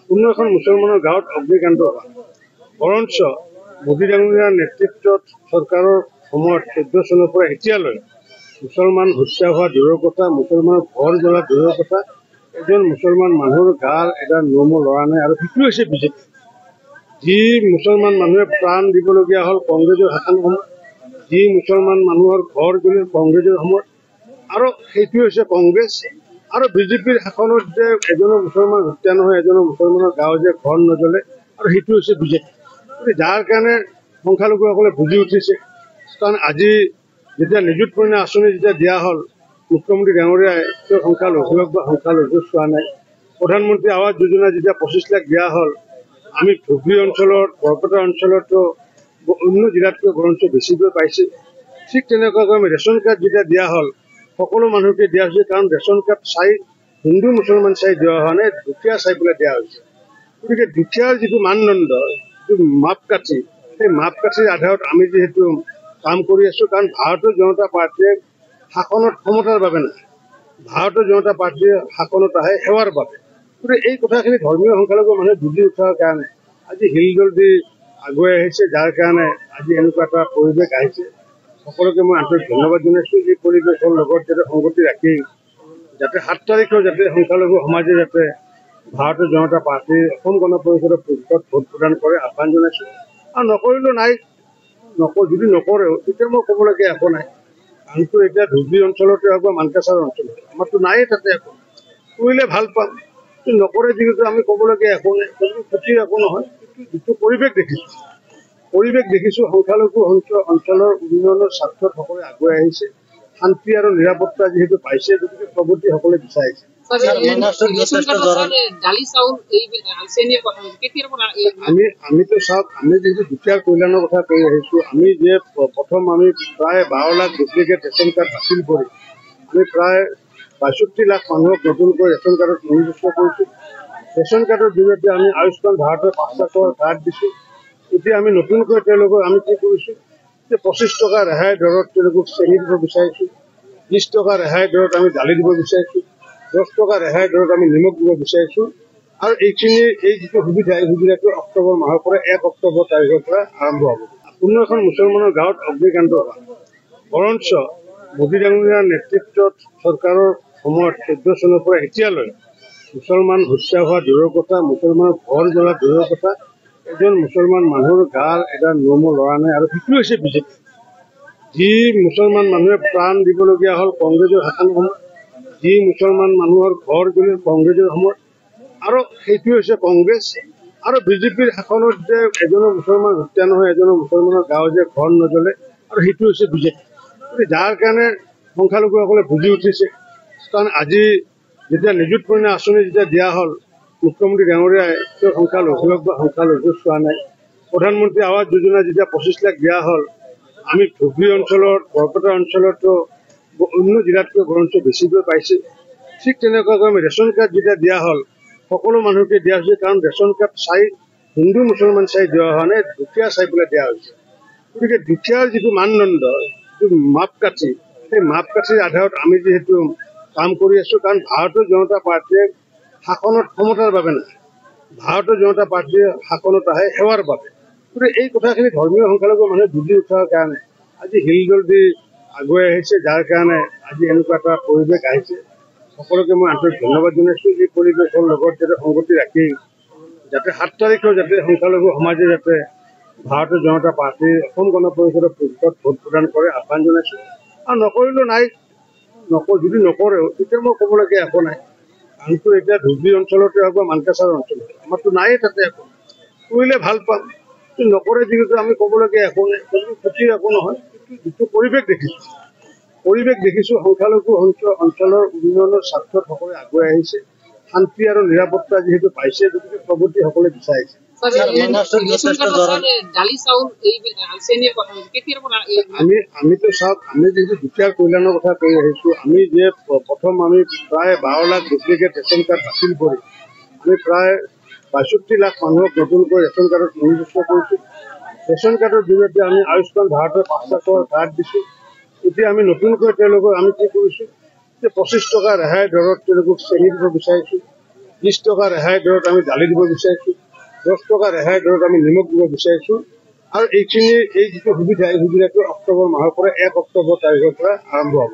কোনো এখন মুছলমানৰ গাঁৱত অগ্নিকাণ্ড হোৱা বৰঞ্চ মোদী ডাঙৰীয়াৰ নেতৃত্বত চৰকাৰৰ সময়ত 14 চনৰ পৰা এতিয়ালৈ মুছলমান হত্যা হোৱা দূৰৰ কথা, মুছলমানৰ ঘৰ জ্বলা দূৰৰ কথা, এজন মুছলমান মানুহৰ গাৰ এটা নোমো লৰা নাই। আৰু সেইটো হৈছে বিজেপি। যি মুছলমান মানুহে প্ৰাণ দিবলগীয়া হ'ল কংগ্ৰেছৰ শাসন সময়ত, যি মুছলমান মানুহৰ ঘৰ জ্বলিল কংগ্ৰেছৰ সময়ত, আৰু সেইটো হৈছে কংগ্ৰেছ। আৰু বিজেপিৰ শাসনত যে এজনো মুছলমান হত্যা নহয়, এজনো মুছলমানৰ গাঁও যে ঘৰ নজ্বলে, আৰু সেইটো হৈছে বিজেপি। যাৰ কাৰণে সংখ্যালঘুসকলে বুজি উঠিছে। কাৰণ আজি যেতিয়া নিযুত মইনা আঁচনি যেতিয়া দিয়া হ'ল, মুখ্যমন্ত্ৰী ডাঙৰীয়াই তেওঁ সংখ্যালঘুক বা সংখ্যালঘু চোৱা নাই। প্ৰধানমন্ত্ৰী আৱাস যোজনা যেতিয়া 25 লাখ দিয়া হ'ল, আমি ধুবুৰী অঞ্চলত, বৰপেটা অঞ্চলতো অন্য জিলাতকৈ বৰঞ্চ বেছিকৈ পাইছে। ঠিক তেনেকুৱাকৈ আমি ৰেচন কাৰ্ড যেতিয়া দিয়া হ'ল, সকলো মানুহকে দিয়া হৈছে। কাৰণ ৰেচন কাৰ্ড চাই হিন্দু মুছলমান চাই দিয়া হোৱা নাই, দুখীয়া চাই পেলাই দিয়া হৈছে। গতিকে দুখীয়াৰ যিটো মানদণ্ড, যিটো মাপকাঠি, সেই মাপকাঠিৰ আধাৰত আমি যিহেতু কাম কৰি আছো। কাৰণ ভাৰতীয় জনতা পাৰ্টীয়ে শাসনত ক্ষমতাৰ বাবে নাই, ভাৰতীয় জনতা পাৰ্টীয়ে শাসনত আহে সেৱাৰ বাবে। গতিকে এই কথাখিনি ধৰ্মীয় সংখ্যালঘু মানুহে বুজি উঠাৰ কাৰণে আজি হিলদল দি আগুৱাই আহিছে, যাৰ কাৰণে আজি এনেকুৱা এটা পৰিৱেশ আহিছে। সকলোকে মই আন্তৰিক ধন্যবাদ জনাইছোঁ। এই পৰিৱেশৰ লগত যাতে সংগতি ৰাখি যাতে 7 তাৰিখেও যাতে সংখ্যালঘু সমাজে যাতে ভাৰতীয় জনতা পাৰ্টীৰ অসম গণ পৰিষদৰ পক্ষত ভোট প্ৰদান কৰে আহ্বান জনাইছোঁ। আৰু নকৰিলেও নাই, যদি নকৰেও তেতিয়া মই ক'বলগীয়া একো নাই। আনটো এতিয়া ধুবুৰী অঞ্চলতে হওক বা মানকাছাৰ অঞ্চলতে আমাৰতো নায়েই তাতে একো। কৰিলে ভাল পাম, নকৰে যিহেতু আমি ক'বলগীয়া একো নাই, ক্ষতিৰ একো নহয়। যিটো পৰিৱেশ দেখিছোঁ সংখ্যালঘু অঞ্চলৰ উন্নয়নৰ স্বাৰ্থত সকলোৱে আগুৱাই আহিছে। শান্তি আৰু নিৰাপত্তা যিহেতু পাইছে, গতিকে প্ৰগতি সকলোৱে বিচাৰিছে। আমিতো চাওক, আমি যিহেতু দুখীয়াৰ কল্যাণৰ কথা কৈ আহিছোঁ। আমি যে প্ৰথম আমি প্ৰায় 12 লাখ ডুপ্লিকেট ৰেচন কাৰ্ড বাতিল কৰি আমি প্ৰায় 62 লাখ মানুহক নতুনকৈ ৰেচন কাৰ্ডত নিযুক্ত কৰিছোঁ। ৰেচন কাৰ্ডৰ জৰিয়তে আমি আয়ুষ্মান ভাৰতৰ 5 লাখৰ কাৰ্ড দিছোঁ। এতিয়া আমি নতুনকৈ তেওঁলোকক আমি কি কৰিছোঁ যে 25 টকা ৰেহাই দৰত তেওঁলোকক চেনি দিব বিচাৰিছোঁ, 20 টকা ৰেহাই দৰত আমি দালি দিব বিচাৰিছোঁ, 10 টকা ৰেহাই দৰত আমি নিমখ দিব বিচাৰিছোঁ। আৰু এই যিটো সুবিধা, এই সুবিধাটো অক্টোবৰ মাহৰ পৰা 1 অক্টোবৰ তাৰিখৰ পৰা আৰম্ভ হ'ব। কোনো এখন মুছলমানৰ গাঁৱত অগ্নিকাণ্ড হোৱা বৰঞ্চ মোদী ডাঙৰীয়াৰ নেতৃত্বত চৰকাৰৰ সময়ত 14 চনৰ পৰা এতিয়ালৈ মুছলমান হত্যা হোৱা দূৰৰ কথা, মুছলমানৰ ঘৰ জ্বলা দূৰৰ কথা, এজন মুছলমান মানুহৰ গাৰ এটা নোমো লৰা নাই। আৰু সেইটো হৈছে বিজেপি। যি মুছলমান মানুহে প্ৰাণ দিবলগীয়া হ'ল কংগ্ৰেছৰ শাসন সময়ত, যি মুছলমান মানুহৰ ঘৰ জ্বলিল কংগ্ৰেছৰ সময়ত, আৰু সেইটো হৈছে কংগ্ৰেছ। আৰু বিজেপিৰ শাসনত যে এজনো মুছলমান হত্যা নহয়, এজনো মুছলমানৰ গাঁও যে ঘৰ নজ্বলে, আৰু সেইটো হৈছে বিজেপি। যাৰ কাৰণে সংখ্যালঘুসকলে বুজি উঠিছে। কাৰণ আজি যেতিয়া নিযুত মইনা আঁচনি যেতিয়া দিয়া হ'ল, মুখ্যমন্ত্ৰী ডাঙৰীয়াই তেওঁ সংখ্যালঘুক বা সংখ্যালঘু চোৱা নাই। প্ৰধানমন্ত্ৰী আৱাস যোজনা যেতিয়া 25 লাখ দিয়া হ'ল, আমি ধুবুৰী অঞ্চলত, বৰপেটা অঞ্চলতো অন্য জিলাতকৈ বৰঞ্চ বেছিকৈ পাইছে। ঠিক তেনেকুৱাকৈ আমি ৰেচন কাৰ্ড যেতিয়া দিয়া হ'ল, সকলো মানুহকে দিয়া হৈছে। কাৰণ ৰেচন কাৰ্ড চাই হিন্দু মুছলমান চাই দিয়া হোৱা নাই, দুখীয়া চাই পেলাই দিয়া হৈছে। গতিকে দুখীয়াৰ যিটো মানদণ্ড, যিটো মাপকাঠি, সেই মাপকাঠিৰ আধাৰত আমি যিহেতু কাম কৰি আছো। কাৰণ ভাৰতীয় জনতা পাৰ্টীয়ে শাসনত ক্ষমতাৰ বাবে নাই, ভাৰতীয় জনতা পাৰ্টীয়ে শাসনত আহে সেৱাৰ বাবে। গতিকে এই কথাখিনি ধৰ্মীয় সংখ্যালঘু মানুহে বুজি উঠাৰ কাৰণে আজি হিলদল দি আগুৱাই আহিছে, যাৰ কাৰণে আজি এনেকুৱা এটা পৰিৱেশ আহিছে। সকলোকে মই আন্তৰিক ধন্যবাদ জনাইছোঁ। এই পৰিৱেশৰ লগত যাতে সংগতি ৰাখি যাতে 7 তাৰিখেও যাতে সংখ্যালঘু সমাজে যাতে ভাৰতীয় জনতা পাৰ্টীৰ অসম গণ পৰিষদৰ পক্ষত ভোট প্ৰদান কৰে আহ্বান জনাইছোঁ। আৰু নকৰিলেও নাই, যদি নকৰেও তেতিয়া মই ক'বলগীয়া একো নাই। আনটো এতিয়া ধুবুৰী অঞ্চলতে হওক বা মানকাছাৰ অঞ্চলতে আমাৰতো নায়েই তাতে একো। কৰিলে ভাল পাম, নকৰে যিহেতু আমি ক'বলগীয়া একো নাই, ক্ষতিৰ একো নহয়। যিটো পৰিৱেশ দেখিছোঁ সংখ্যালঘু অঞ্চলৰ উন্নয়নৰ স্বাৰ্থত সকলোৱে আগুৱাই আহিছে। শান্তি আৰু নিৰাপত্তা যিহেতু পাইছে, গতিকে প্ৰগতি সকলোৱে বিচাৰিছে। আমিতো চাওক, আমি যিহেতু দুখীয়াৰ কল্যাণৰ কথা কৈ আহিছোঁ। আমি যে প্ৰথম আমি প্ৰায় 12 লাখ ডুপ্লিকেট ৰেচন কাৰ্ড বাতিল কৰি আমি প্ৰায় 62 লাখ মানুহক নতুনকৈ ৰেচন কাৰ্ডত নিযুক্ত কৰিছোঁ। ৰেচন কাৰ্ডৰ জৰিয়তে আমি আয়ুষ্মান ভাৰতৰ 5 লাখৰ কাৰ্ড দিছোঁ। এতিয়া আমি নতুনকৈ তেওঁলোকক আমি কি কৰিছোঁ যে 25 টকা ৰেহাই দৰত তেওঁলোকক চেনি দিব বিচাৰিছোঁ, 20 টকা ৰেহাই দৰত আমি দালি দিব বিচাৰিছোঁ, 10 টকা ৰেহাই দৰত আমি নিমখ দিব বিচাৰিছোঁ। আৰু এইখিনি এই যিটো সুবিধা, এই সুবিধাটো অক্টোবৰ মাহৰ পৰা 1 অক্টোবৰ তাৰিখৰ পৰা আৰম্ভ হ'ব।